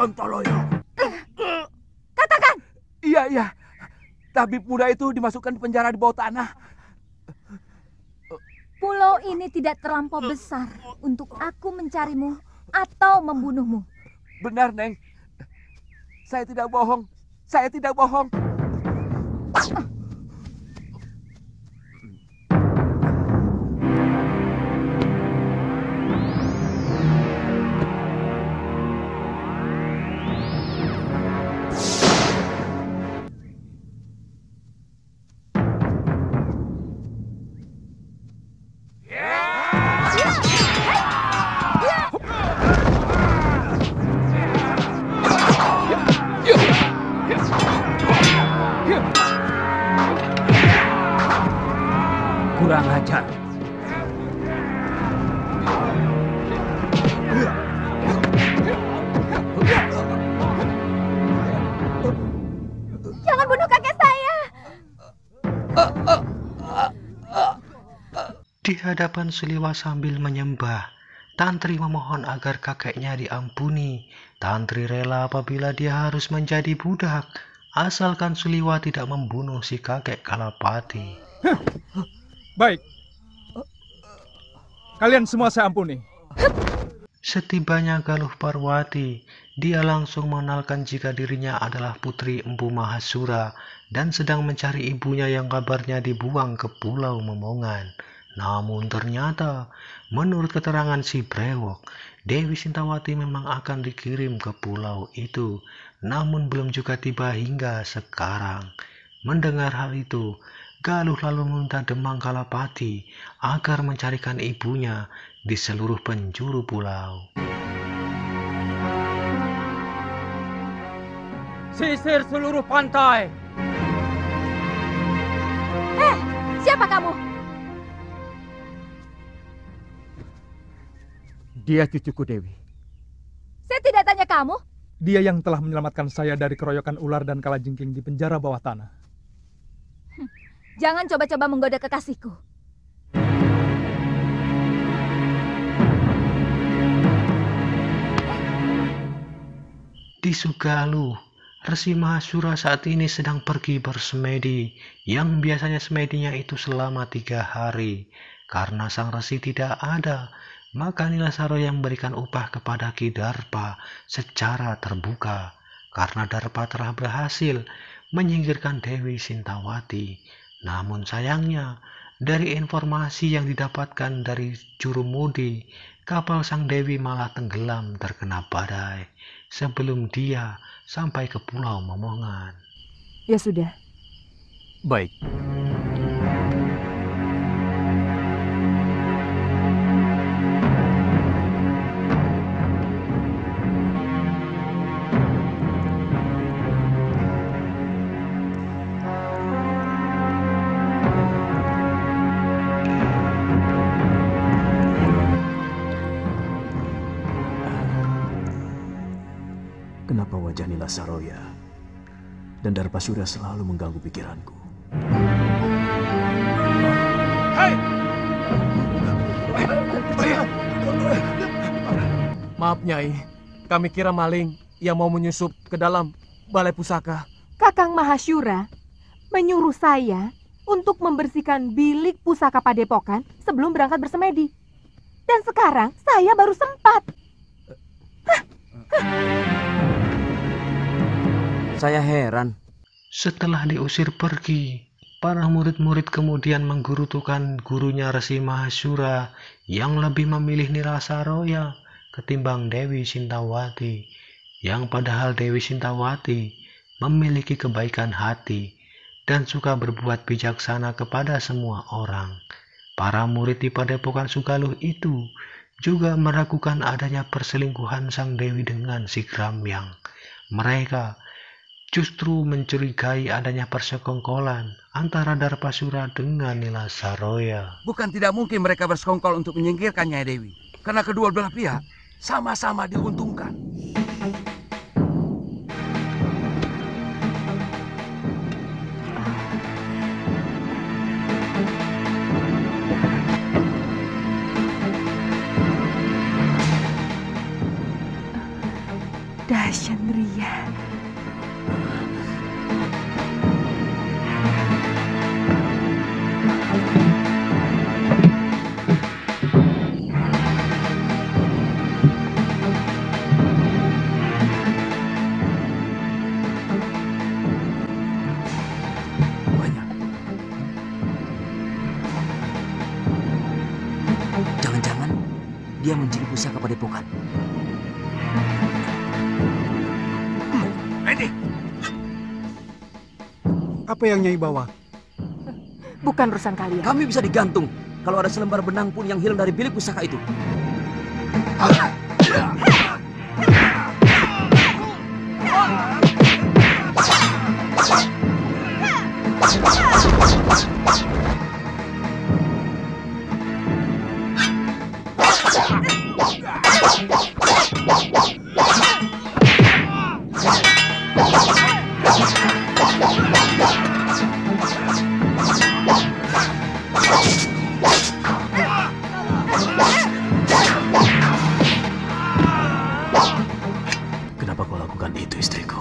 Sontoloyo. Katakan. Iya. Tabib muda itu dimasukkan di penjara di bawah tanah. Pulau ini tidak terlampau besar untuk aku mencarimu atau membunuhmu. Benar, Neng. Saya tidak bohong. Saya tidak bohong. Kurang ajar. Jangan bunuh kakek saya. Di hadapan Suliwa sambil menyembah, Tantri memohon agar kakeknya diampuni. Tantri rela apabila dia harus menjadi budak, asalkan Suliwa tidak membunuh si kakek Kalapati. Baik. Kalian semua saya ampuni. Setibanya Galuh Parwati, dia langsung mengenalkan jika dirinya adalah putri Empu Mahasura dan sedang mencari ibunya yang kabarnya dibuang ke Pulau Momongan. Namun ternyata, menurut keterangan si Brewok, Dewi Sintawati memang akan dikirim ke pulau itu, namun belum juga tiba hingga sekarang. Mendengar hal itu, Galuh lalu meminta Demang Kalapati agar mencarikan ibunya di seluruh penjuru pulau. Sisir seluruh pantai. Siapa kamu? Dia cucuku Dewi. Saya tidak tanya kamu. Dia yang telah menyelamatkan saya dari keroyokan ular dan kalajengking di penjara bawah tanah. Jangan coba-coba menggoda kekasihku. Di Sugaluh, Resi Mahasura saat ini sedang pergi bersemedi, yang biasanya semedinya itu selama 3 hari. Karena sang resi tidak ada, maka Nilasaro yang memberikan upah kepada Ki Darpa secara terbuka. Karena Darpa telah berhasil menyingkirkan Dewi Sintawati. Namun sayangnya, dari informasi yang didapatkan dari Jurumudi, kapal sang Dewi malah tenggelam terkena badai sebelum dia sampai ke Pulau Momongan. Ya sudah. Baik. Kenapa wajah Nila Saroya dan Darpasura selalu mengganggu pikiranku? Hei! Maaf Nyai, kami kira maling yang mau menyusup ke dalam balai pusaka. Kakang Mahasura menyuruh saya untuk membersihkan bilik pusaka Padepokan sebelum berangkat bersemedi. Dan sekarang saya baru sempat. Saya heran. Setelah diusir pergi, para murid-murid kemudian menggurutukan gurunya Resi Mahasura yang lebih memilih Nilasaroya ketimbang Dewi Sintawati, yang padahal Dewi Sintawati memiliki kebaikan hati dan suka berbuat bijaksana kepada semua orang. Para murid di Padepokan Sugaluh itu juga meragukan adanya perselingkuhan sang Dewi dengan si Gramyang. Mereka justru mencurigai adanya persekongkolan antara Darpasura dengan Nilasaroya. Bukan tidak mungkin mereka bersekongkol untuk menyingkirkan Nyai Dewi. Karena kedua belah pihak sama-sama diuntungkan. Sudah, Chandria. Banyak. Jangan-jangan dia mencuri pusaka padepokan. Ini. Apa yang Nyai bawa? Bukan urusan kalian. Kami bisa digantung kalau ada selembar benang pun yang hilang dari bilik pusaka itu. Kenapa kau lakukan itu, istriku?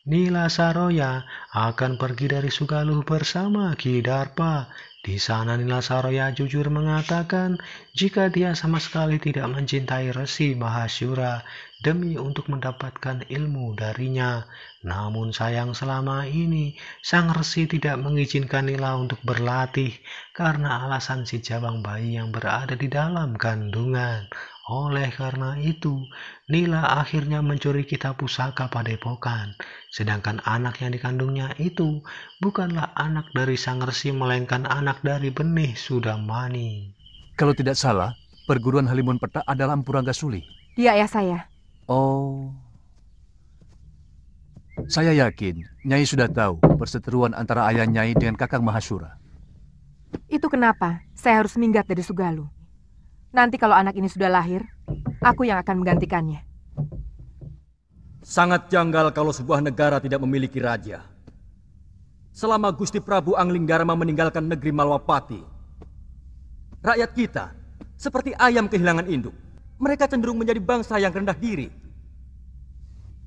Nila Saroya akan pergi dari Sugaluh bersama Ki Darpa. Di sana Nila Saroya jujur mengatakan jika dia sama sekali tidak mencintai Resi Mahashura demi untuk mendapatkan ilmu darinya. Namun sayang selama ini sang Resi tidak mengizinkan Nila untuk berlatih karena alasan si jabang bayi yang berada di dalam kandungan. Oleh karena itu, Nila akhirnya mencuri kitab pusaka padepokan. Sedangkan anak yang dikandungnya itu bukanlah anak dari sang Resi, melainkan anak dari benih Sudamani. Kalau tidak salah, perguruan Halimun Peta adalah Ampuranggasuli. Dia ayah saya. Oh. Saya yakin Nyai sudah tahu perseteruan antara ayah Nyai dengan Kakang Mahashura. Itu kenapa saya harus minggat dari Sugaluh. Nanti kalau anak ini sudah lahir, aku yang akan menggantikannya. Sangat janggal kalau sebuah negara tidak memiliki raja. Selama Gusti Prabu Anglingdarma meninggalkan negeri Malwapati, rakyat kita seperti ayam kehilangan induk. Mereka cenderung menjadi bangsa yang rendah diri.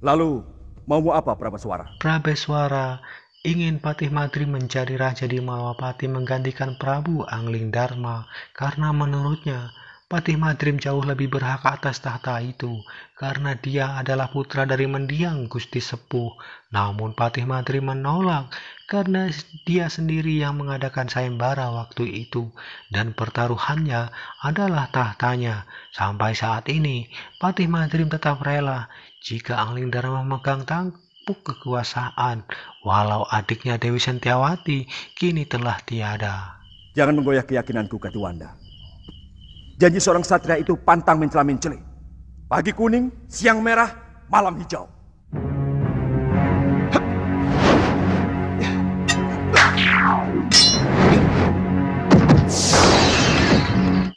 Lalu, mau apa Prabeswara? Prabeswara ingin Patih Madrim menjadi raja di Malwapati menggantikan Prabu Anglingdarma karena menurutnya Patih Madrim jauh lebih berhak atas tahta itu karena dia adalah putra dari mendiang Gusti Sepuh. Namun Patih Madrim menolak karena dia sendiri yang mengadakan sayembara waktu itu dan pertaruhannya adalah tahtanya. Sampai saat ini Patih Madrim tetap rela jika Anglingdarma memegang tampuk kekuasaan walau adiknya Dewi Sentiawati kini telah tiada. Jangan menggoyah keyakinanku, Katuwanda. Janji seorang satria itu pantang mencela-menceli. Pagi kuning, siang merah, malam hijau.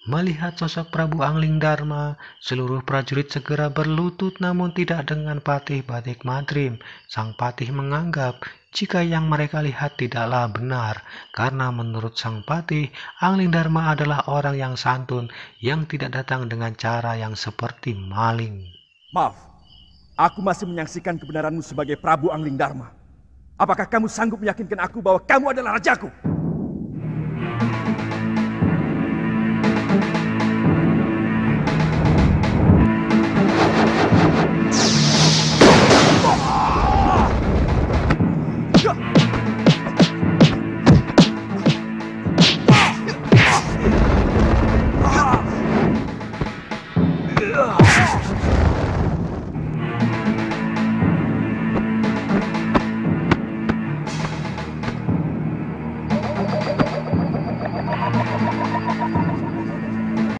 Melihat sosok Prabu Anglingdarma, seluruh prajurit segera berlutut namun tidak dengan Patih Batik Madrim. Sang Patih menganggap jika yang mereka lihat tidaklah benar, karena menurut Sang Patih, Anglingdarma adalah orang yang santun yang tidak datang dengan cara yang seperti maling. Maaf, aku masih menyaksikan kebenaranmu sebagai Prabu Anglingdarma. Apakah kamu sanggup meyakinkan aku bahwa kamu adalah rajaku?